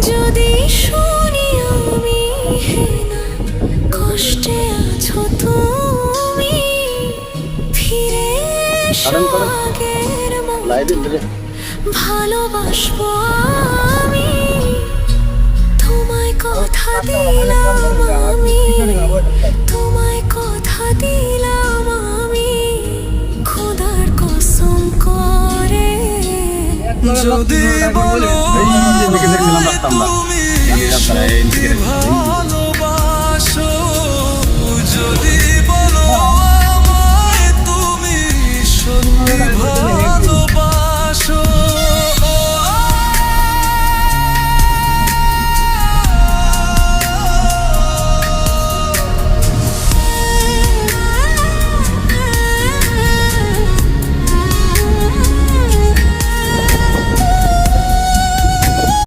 যদি শুনি আমি না কষ্টে আছো তুমি, ফিরে এসো আগের মতো ভালোবাসবো আমি। তোমায় কথা দিলাম আমি, তোমায় কথা দিলাম আমি, খোদার কসম করে। যদি বলো তুমি